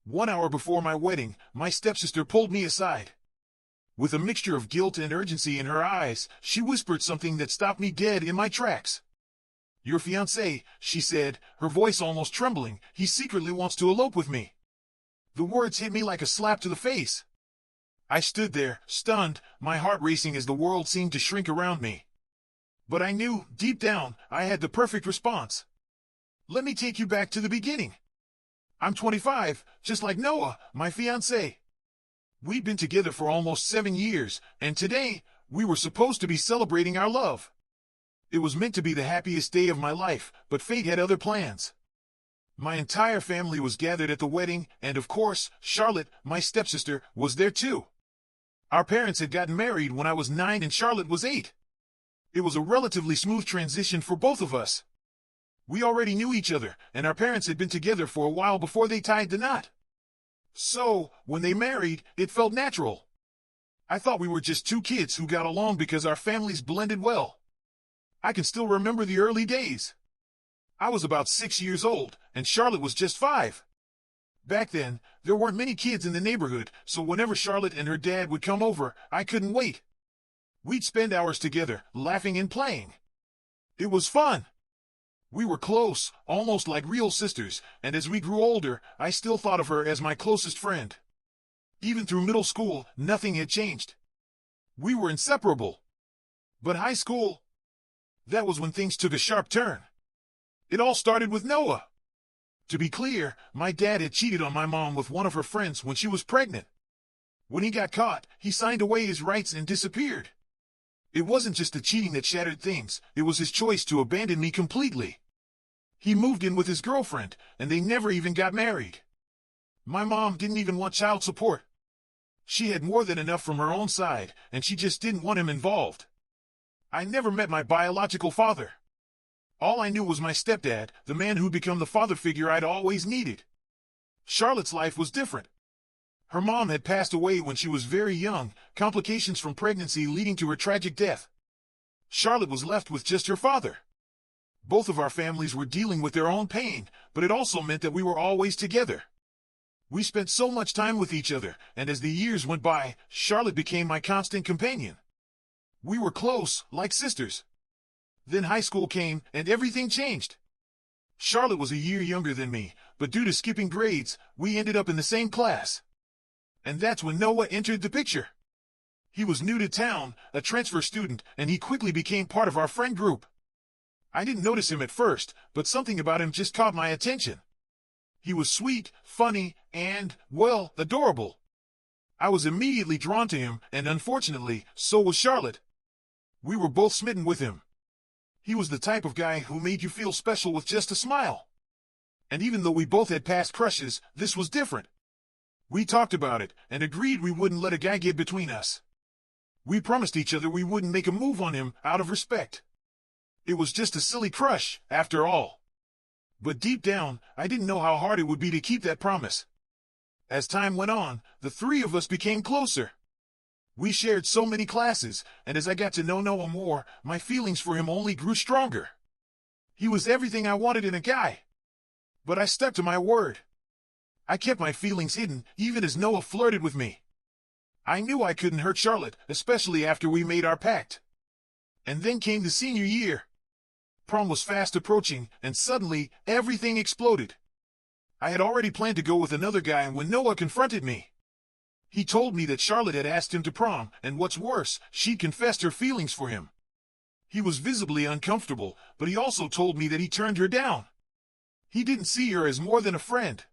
1 hour before my wedding, my stepsister pulled me aside. With a mixture of guilt and urgency in her eyes, she whispered something that stopped me dead in my tracks. "Your fiancé," she said, her voice almost trembling, "he secretly wants to elope with me." The words hit me like a slap to the face. I stood there, stunned, my heart racing as the world seemed to shrink around me. But I knew, deep down, I had the perfect response. Let me take you back to the beginning. I'm 25, just like Noah, my fiancé. We'd been together for almost 7 years, and today, we were supposed to be celebrating our love. It was meant to be the happiest day of my life, but fate had other plans. My entire family was gathered at the wedding, and of course, Charlotte, my stepsister, was there too. Our parents had gotten married when I was 9 and Charlotte was 8. It was a relatively smooth transition for both of us. We already knew each other, and our parents had been together for a while before they tied the knot. So, when they married, it felt natural. I thought we were just two kids who got along because our families blended well. I can still remember the early days. I was about 6 years old, and Charlotte was just 5. Back then, there weren't many kids in the neighborhood, so whenever Charlotte and her dad would come over, I couldn't wait. We'd spend hours together, laughing and playing. It was fun. We were close, almost like real sisters, and as we grew older, I still thought of her as my closest friend. Even through middle school, nothing had changed. We were inseparable. But high school, that was when things took a sharp turn. It all started with Noah. To be clear, my dad had cheated on my mom with one of her friends when she was pregnant. When he got caught, he signed away his rights and disappeared. It wasn't just the cheating that shattered things, it was his choice to abandon me completely. He moved in with his girlfriend, and they never even got married. My mom didn't even want child support. She had more than enough from her own side, and she just didn't want him involved. I never met my biological father. All I knew was my stepdad, the man who'd become the father figure I'd always needed. Charlotte's life was different. Her mom had passed away when she was very young, complications from pregnancy leading to her tragic death. Charlotte was left with just her father. Both of our families were dealing with their own pain, but it also meant that we were always together. We spent so much time with each other, and as the years went by, Charlotte became my constant companion. We were close, like sisters. Then high school came, and everything changed. Charlotte was a year younger than me, but due to skipping grades, we ended up in the same class. And that's when Noah entered the picture. He was new to town, a transfer student, and he quickly became part of our friend group. I didn't notice him at first, but something about him just caught my attention. He was sweet, funny, and, well, adorable. I was immediately drawn to him, and unfortunately, so was Charlotte. We were both smitten with him. He was the type of guy who made you feel special with just a smile. And even though we both had past crushes, this was different. We talked about it, and agreed we wouldn't let a guy get between us. We promised each other we wouldn't make a move on him, out of respect. It was just a silly crush, after all. But deep down, I didn't know how hard it would be to keep that promise. As time went on, the three of us became closer. We shared so many classes, and as I got to know Noah more, my feelings for him only grew stronger. He was everything I wanted in a guy. But I stuck to my word. I kept my feelings hidden, even as Noah flirted with me. I knew I couldn't hurt Charlotte, especially after we made our pact. And then came the senior year. Prom was fast approaching, and suddenly, everything exploded. I had already planned to go with another guy when Noah confronted me. He told me that Charlotte had asked him to prom, and what's worse, she'd confessed her feelings for him. He was visibly uncomfortable, but he also told me that he turned her down. He didn't see her as more than a friend.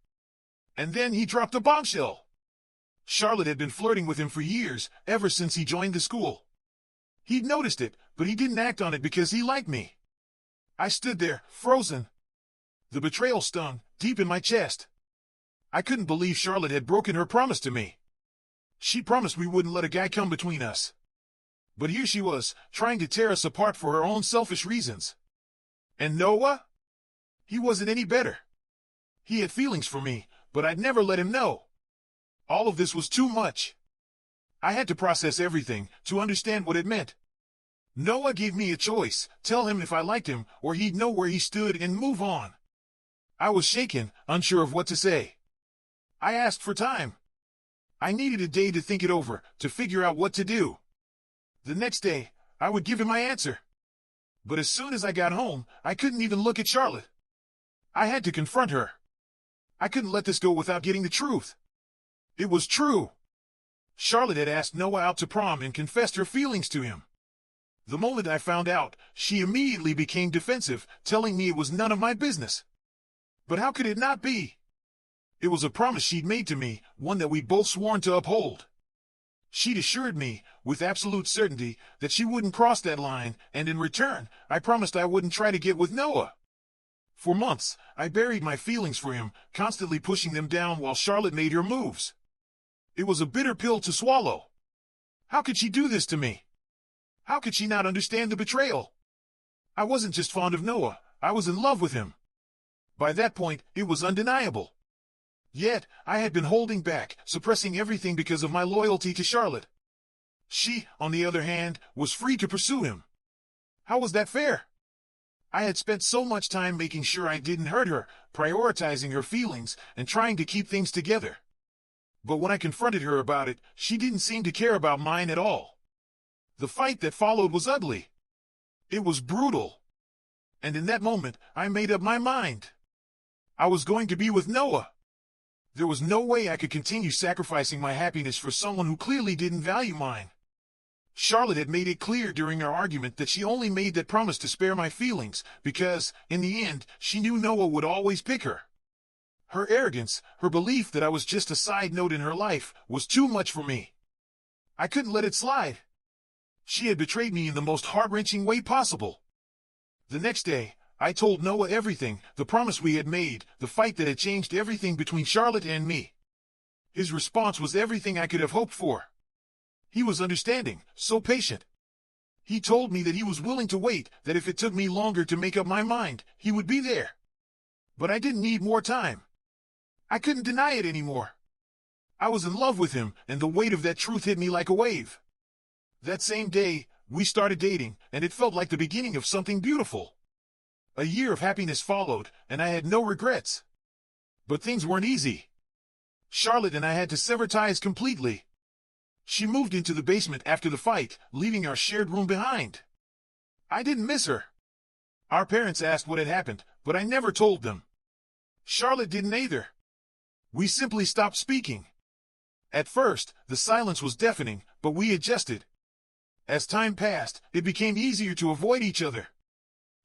And then he dropped a bombshell. Charlotte had been flirting with him for years, ever since he joined the school. He'd noticed it, but he didn't act on it because he liked me. I stood there, frozen. The betrayal stung, deep in my chest. I couldn't believe Charlotte had broken her promise to me. She promised we wouldn't let a guy come between us. But here she was, trying to tear us apart for her own selfish reasons. And Noah? He wasn't any better. He had feelings for me, but I'd never let him know. All of this was too much. I had to process everything, to understand what it meant. Noah gave me a choice, tell him if I liked him, or he'd know where he stood and move on. I was shaken, unsure of what to say. I asked for time. I needed a day to think it over, to figure out what to do. The next day, I would give him my answer. But as soon as I got home, I couldn't even look at Charlotte. I had to confront her. I couldn't let this go without getting the truth. It was true. Charlotte had asked Noah out to prom and confessed her feelings to him. The moment I found out, she immediately became defensive, telling me it was none of my business. But how could it not be? It was a promise she'd made to me, one that we'd both sworn to uphold. She'd assured me, with absolute certainty, that she wouldn't cross that line, and in return, I promised I wouldn't try to get with Noah. For months, I buried my feelings for him, constantly pushing them down while Charlotte made her moves. It was a bitter pill to swallow. How could she do this to me? How could she not understand the betrayal? I wasn't just fond of Noah, I was in love with him. By that point, it was undeniable. Yet, I had been holding back, suppressing everything because of my loyalty to Charlotte. She, on the other hand, was free to pursue him. How was that fair? I had spent so much time making sure I didn't hurt her, prioritizing her feelings, and trying to keep things together. But when I confronted her about it, she didn't seem to care about mine at all. The fight that followed was ugly. It was brutal. And in that moment, I made up my mind. I was going to be with Noah. There was no way I could continue sacrificing my happiness for someone who clearly didn't value mine. Charlotte had made it clear during our argument that she only made that promise to spare my feelings, because, in the end, she knew Noah would always pick her. Her arrogance, her belief that I was just a side note in her life, was too much for me. I couldn't let it slide. She had betrayed me in the most heart-wrenching way possible. The next day, I told Noah everything, the promise we had made, the fight that had changed everything between Charlotte and me. His response was everything I could have hoped for. He was understanding, so patient. He told me that he was willing to wait, that if it took me longer to make up my mind, he would be there. But I didn't need more time. I couldn't deny it anymore. I was in love with him, and the weight of that truth hit me like a wave. That same day, we started dating, and it felt like the beginning of something beautiful. A year of happiness followed, and I had no regrets. But things weren't easy. Charlotte and I had to sever ties completely. She moved into the basement after the fight, leaving our shared room behind. I didn't miss her. Our parents asked what had happened, but I never told them. Charlotte didn't either. We simply stopped speaking. At first, the silence was deafening, but we adjusted. As time passed, it became easier to avoid each other.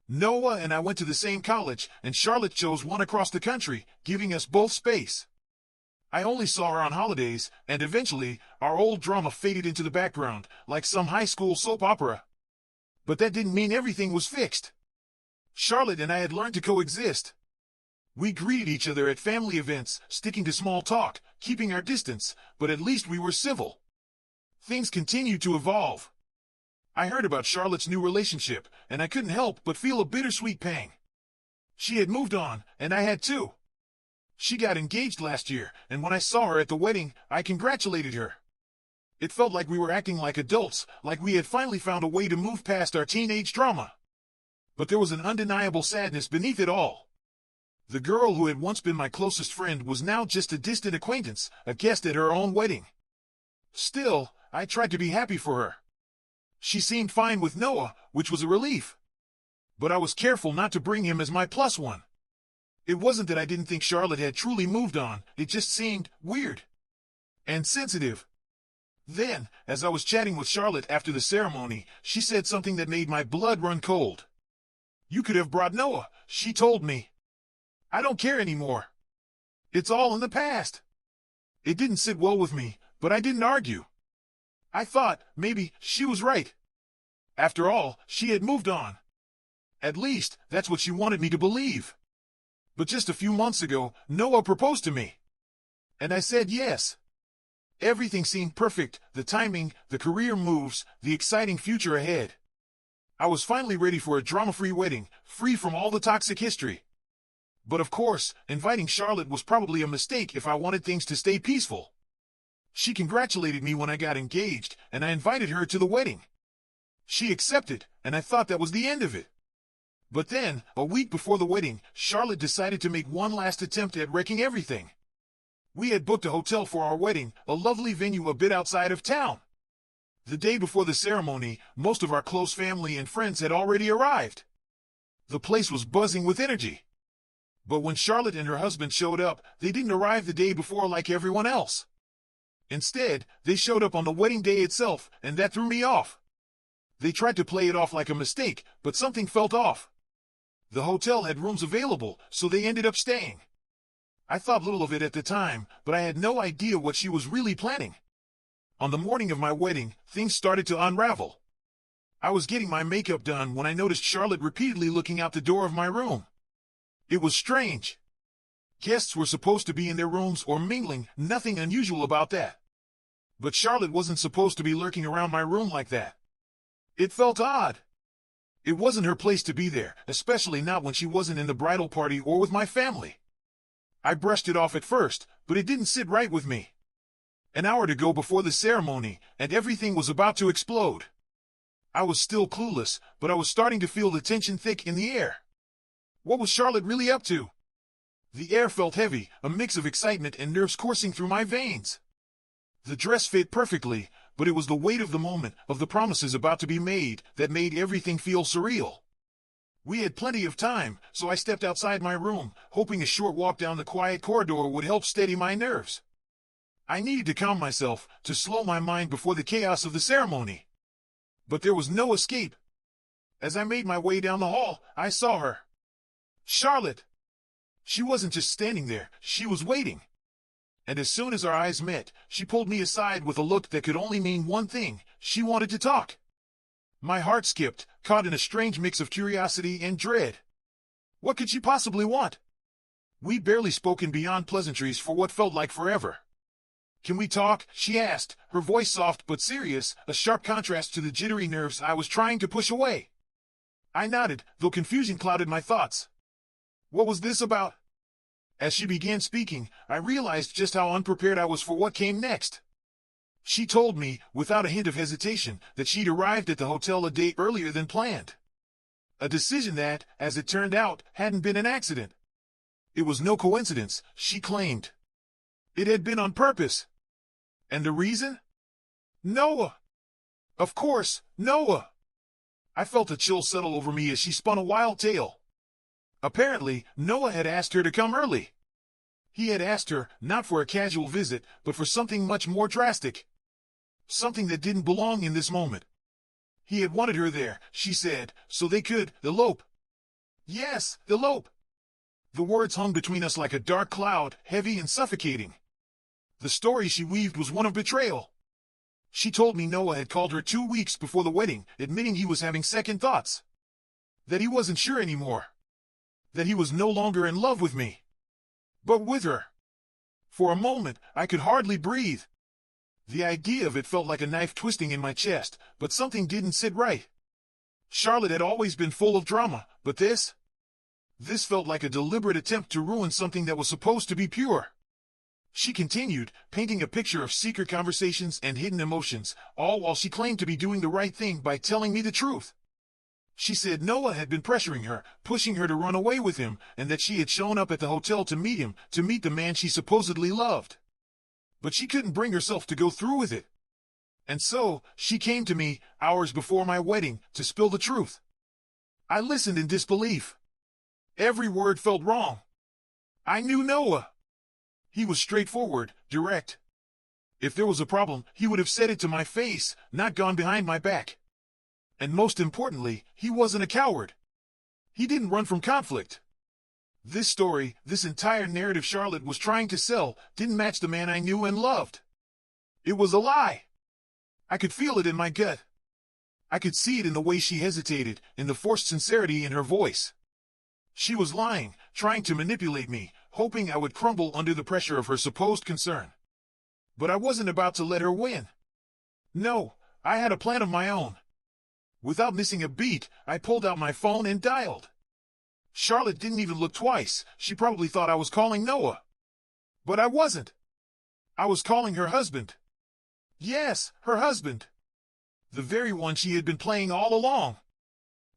Noah and I went to the same college, and Charlotte chose one across the country, giving us both space. I only saw her on holidays, and eventually, our old drama faded into the background, like some high school soap opera. But that didn't mean everything was fixed. Charlotte and I had learned to coexist. We greeted each other at family events, sticking to small talk, keeping our distance, but at least we were civil. Things continued to evolve. I heard about Charlotte's new relationship, and I couldn't help but feel a bittersweet pang. She had moved on, and I had too. She got engaged last year, and when I saw her at the wedding, I congratulated her. It felt like we were acting like adults, like we had finally found a way to move past our teenage drama. But there was an undeniable sadness beneath it all. The girl who had once been my closest friend was now just a distant acquaintance, a guest at her own wedding. Still, I tried to be happy for her. She seemed fine with Noah, which was a relief. But I was careful not to bring him as my plus one. It wasn't that I didn't think Charlotte had truly moved on, it just seemed weird. And sensitive. Then, as I was chatting with Charlotte after the ceremony, she said something that made my blood run cold. "You could have brought Noah," she told me. "I don't care anymore. It's all in the past." It didn't sit well with me, but I didn't argue. I thought, maybe, she was right. After all, she had moved on. At least, that's what she wanted me to believe. But just a few months ago, Noah proposed to me. And I said yes. Everything seemed perfect, the timing, the career moves, the exciting future ahead. I was finally ready for a drama-free wedding, free from all the toxic history. But of course, inviting Charlotte was probably a mistake if I wanted things to stay peaceful. She congratulated me when I got engaged, and I invited her to the wedding. She accepted, and I thought that was the end of it. But then, a week before the wedding, Charlotte decided to make one last attempt at wrecking everything. We had booked a hotel for our wedding, a lovely venue a bit outside of town. The day before the ceremony, most of our close family and friends had already arrived. The place was buzzing with energy. But when Charlotte and her husband showed up, they didn't arrive the day before like everyone else. Instead, they showed up on the wedding day itself, and that threw me off. They tried to play it off like a mistake, but something felt off. The hotel had rooms available, so they ended up staying. I thought little of it at the time, but I had no idea what she was really planning. On the morning of my wedding, things started to unravel. I was getting my makeup done when I noticed Charlotte repeatedly looking out the door of my room. It was strange. Guests were supposed to be in their rooms or mingling, nothing unusual about that. But Charlotte wasn't supposed to be lurking around my room like that. It felt odd. It wasn't her place to be there, especially not when she wasn't in the bridal party or with my family. I brushed it off at first, but it didn't sit right with me. An hour to go before the ceremony, and everything was about to explode. I was still clueless, but I was starting to feel the tension thick in the air. What was Charlotte really up to? The air felt heavy, a mix of excitement and nerves coursing through my veins. The dress fit perfectly, but it was the weight of the moment, of the promises about to be made, that made everything feel surreal. We had plenty of time, so I stepped outside my room, hoping a short walk down the quiet corridor would help steady my nerves. I needed to calm myself, to slow my mind before the chaos of the ceremony. But there was no escape. As I made my way down the hall, I saw her. Charlotte! She wasn't just standing there, she was waiting. And as soon as our eyes met, she pulled me aside with a look that could only mean one thing: she wanted to talk. My heart skipped, caught in a strange mix of curiosity and dread. What could she possibly want? We'd barely spoken beyond pleasantries for what felt like forever. "Can we talk?" she asked, her voice soft but serious, a sharp contrast to the jittery nerves I was trying to push away. I nodded, though confusion clouded my thoughts. What was this about? As she began speaking, I realized just how unprepared I was for what came next. She told me, without a hint of hesitation, that she'd arrived at the hotel a day earlier than planned. A decision that, as it turned out, hadn't been an accident. It was no coincidence, she claimed. It had been on purpose. And the reason? Noah. Of course, Noah. I felt a chill settle over me as she spun a wild tale. Apparently, Noah had asked her to come early. He had asked her, not for a casual visit, but for something much more drastic. Something that didn't belong in this moment. He had wanted her there, she said, so they could elope. Yes, elope. The words hung between us like a dark cloud, heavy and suffocating. The story she weaved was one of betrayal. She told me Noah had called her 2 weeks before the wedding, admitting he was having second thoughts. That he wasn't sure anymore. That he was no longer in love with me. But with her. For a moment, I could hardly breathe. The idea of it felt like a knife twisting in my chest, but something didn't sit right. Charlotte had always been full of drama, but this felt like a deliberate attempt to ruin something that was supposed to be pure. She continued, painting a picture of secret conversations and hidden emotions, all while she claimed to be doing the right thing by telling me the truth. She said Noah had been pressuring her, pushing her to run away with him, and that she had shown up at the hotel to meet him, to meet the man she supposedly loved. But she couldn't bring herself to go through with it. And so, she came to me, hours before my wedding, to spill the truth. I listened in disbelief. Every word felt wrong. I knew Noah. He was straightforward, direct. If there was a problem, he would have said it to my face, not gone behind my back. And most importantly, he wasn't a coward. He didn't run from conflict. This story, this entire narrative Charlotte was trying to sell, didn't match the man I knew and loved. It was a lie. I could feel it in my gut. I could see it in the way she hesitated, in the forced sincerity in her voice. She was lying, trying to manipulate me, hoping I would crumble under the pressure of her supposed concern. But I wasn't about to let her win. No, I had a plan of my own. Without missing a beat, I pulled out my phone and dialed. Charlotte didn't even look twice. She probably thought I was calling Noah. But I wasn't. I was calling her husband. Yes, her husband. The very one she had been playing all along.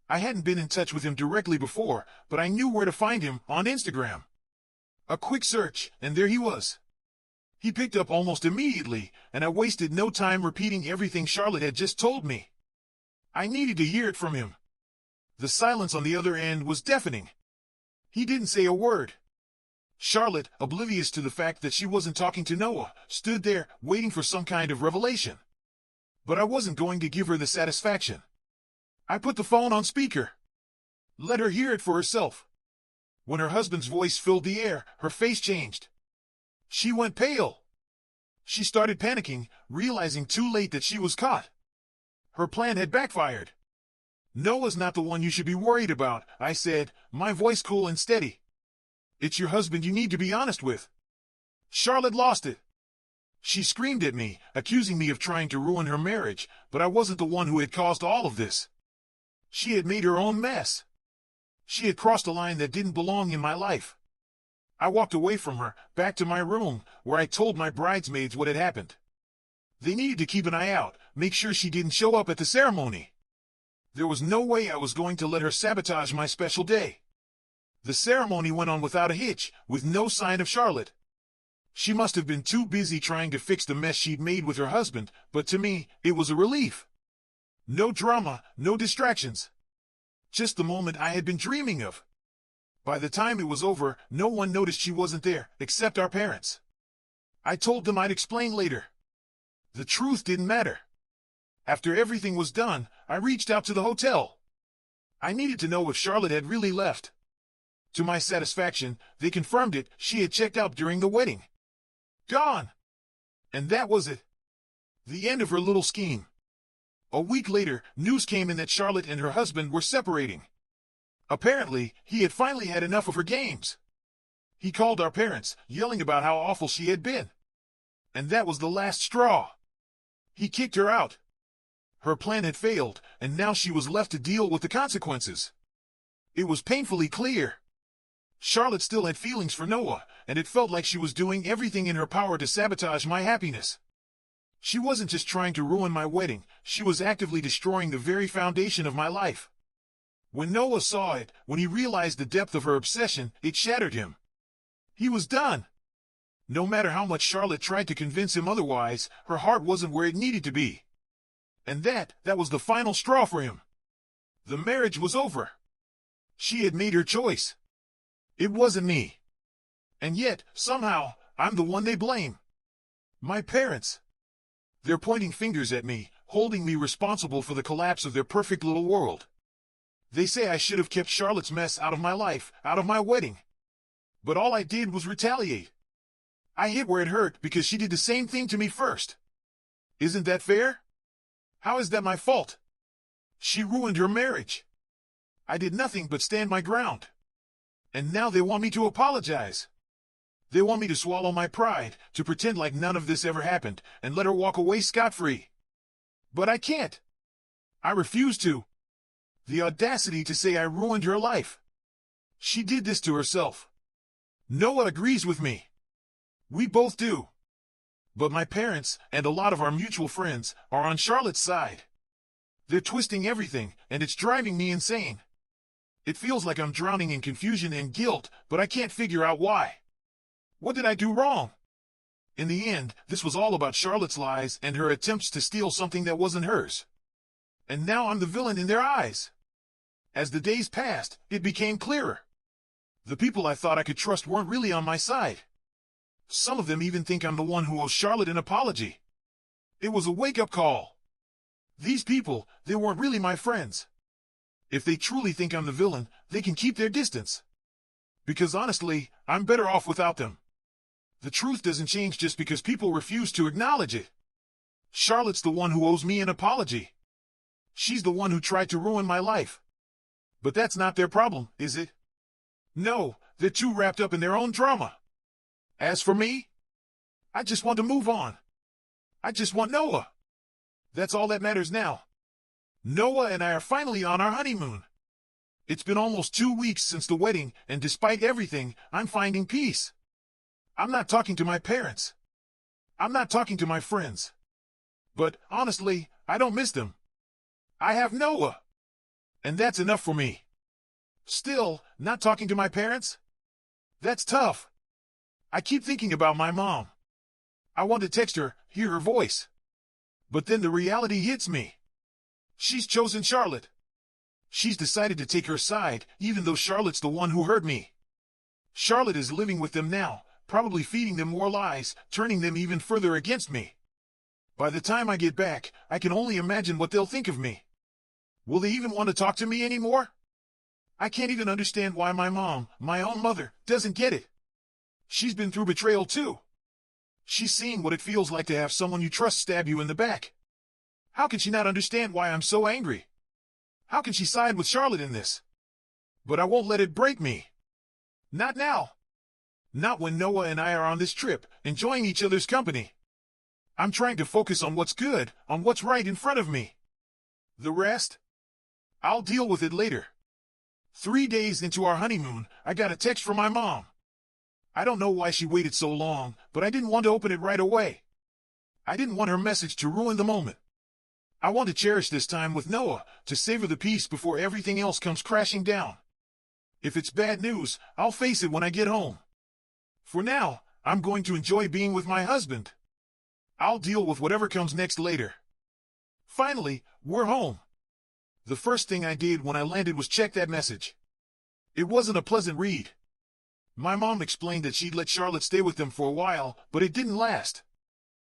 I hadn't been in touch with him directly before, but I knew where to find him, on Instagram. A quick search, and there he was. He picked up almost immediately, and I wasted no time repeating everything Charlotte had just told me. I needed to hear it from him. The silence on the other end was deafening. He didn't say a word. Charlotte, oblivious to the fact that she wasn't talking to Noah, stood there, waiting for some kind of revelation. But I wasn't going to give her the satisfaction. I put the phone on speaker. Let her hear it for herself. When her husband's voice filled the air, her face changed. She went pale. She started panicking, realizing too late that she was caught. Her plan had backfired. Noah's not the one you should be worried about, I said, my voice cool and steady. It's your husband you need to be honest with. Charlotte lost it. She screamed at me, accusing me of trying to ruin her marriage, but I wasn't the one who had caused all of this. She had made her own mess. She had crossed a line that didn't belong in my life. I walked away from her, back to my room, where I told my bridesmaids what had happened. They needed to keep an eye out, make sure she didn't show up at the ceremony. There was no way I was going to let her sabotage my special day. The ceremony went on without a hitch, with no sign of Charlotte. She must have been too busy trying to fix the mess she'd made with her husband, but to me, it was a relief. No drama, no distractions. Just the moment I had been dreaming of. By the time it was over, no one noticed she wasn't there, except our parents. I told them I'd explain later. The truth didn't matter. After everything was done, I reached out to the hotel. I needed to know if Charlotte had really left. To my satisfaction, they confirmed it. She had checked out during the wedding. Gone. And that was it. The end of her little scheme. A week later, news came in that Charlotte and her husband were separating. Apparently, he had finally had enough of her games. He called our parents, yelling about how awful she had been. And that was the last straw. He kicked her out. Her plan had failed, and now she was left to deal with the consequences. It was painfully clear. Charlotte still had feelings for Noah, and it felt like she was doing everything in her power to sabotage my happiness. She wasn't just trying to ruin my wedding, she was actively destroying the very foundation of my life. When Noah saw it, when he realized the depth of her obsession, it shattered him. He was done. No matter how much Charlotte tried to convince him otherwise, her heart wasn't where it needed to be. And that was the final straw for him. The marriage was over. She had made her choice. It wasn't me. And yet, somehow, I'm the one they blame. My parents. They're pointing fingers at me, holding me responsible for the collapse of their perfect little world. They say I should have kept Charlotte's mess out of my life, out of my wedding. But all I did was retaliate. I hit where it hurt because she did the same thing to me first. Isn't that fair? How is that my fault? She ruined her marriage. I did nothing but stand my ground. And now they want me to apologize. They want me to swallow my pride, to pretend like none of this ever happened, and let her walk away scot-free. But I can't. I refuse to. The audacity to say I ruined her life. She did this to herself. Noah agrees with me. We both do. But my parents, and a lot of our mutual friends, are on Charlotte's side. They're twisting everything, and it's driving me insane. It feels like I'm drowning in confusion and guilt, but I can't figure out why. What did I do wrong? In the end, this was all about Charlotte's lies and her attempts to steal something that wasn't hers. And now I'm the villain in their eyes. As the days passed, it became clearer. The people I thought I could trust weren't really on my side. Some of them even think I'm the one who owes Charlotte an apology. It was a wake-up call. These people, they weren't really my friends. If they truly think I'm the villain, they can keep their distance. Because honestly, I'm better off without them. The truth doesn't change just because people refuse to acknowledge it. Charlotte's the one who owes me an apology. She's the one who tried to ruin my life. But that's not their problem, is it? No, they're too wrapped up in their own drama. As for me, I just want to move on. I just want Noah. That's all that matters now. Noah and I are finally on our honeymoon. It's been almost 2 weeks since the wedding, and despite everything, I'm finding peace. I'm not talking to my parents. I'm not talking to my friends. But, honestly, I don't miss them. I have Noah. And that's enough for me. Still, not talking to my parents? That's tough. I keep thinking about my mom. I want to text her, hear her voice. But then the reality hits me. She's chosen Charlotte. She's decided to take her side, even though Charlotte's the one who hurt me. Charlotte is living with them now, probably feeding them more lies, turning them even further against me. By the time I get back, I can only imagine what they'll think of me. Will they even want to talk to me anymore? I can't even understand why my mom, my own mother, doesn't get it. She's been through betrayal too. She's seen what it feels like to have someone you trust stab you in the back. How can she not understand why I'm so angry? How can she side with Charlotte in this? But I won't let it break me. Not now. Not when Noah and I are on this trip, enjoying each other's company. I'm trying to focus on what's good, on what's right in front of me. The rest? I'll deal with it later. 3 days into our honeymoon, I got a text from my mom. I don't know why she waited so long, but I didn't want to open it right away. I didn't want her message to ruin the moment. I want to cherish this time with Noah, to savor the peace before everything else comes crashing down. If it's bad news, I'll face it when I get home. For now, I'm going to enjoy being with my husband. I'll deal with whatever comes next later. Finally, we're home. The first thing I did when I landed was check that message. It wasn't a pleasant read. My mom explained that she'd let Charlotte stay with them for a while, but it didn't last.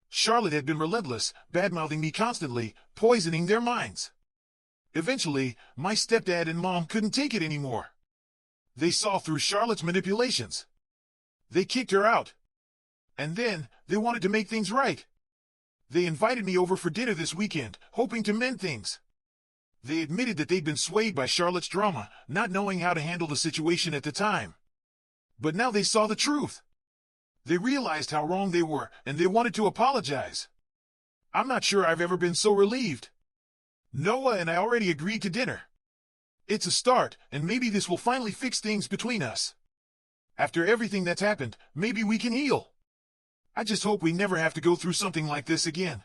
Charlotte had been relentless, bad-mouthing me constantly, poisoning their minds. Eventually, my stepdad and mom couldn't take it anymore. They saw through Charlotte's manipulations. They kicked her out. And then, they wanted to make things right. They invited me over for dinner this weekend, hoping to mend things. They admitted that they'd been swayed by Charlotte's drama, not knowing how to handle the situation at the time. But now they saw the truth. They realized how wrong they were, and they wanted to apologize. I'm not sure I've ever been so relieved. Noah and I already agreed to dinner. It's a start, and maybe this will finally fix things between us. After everything that's happened, maybe we can heal. I just hope we never have to go through something like this again.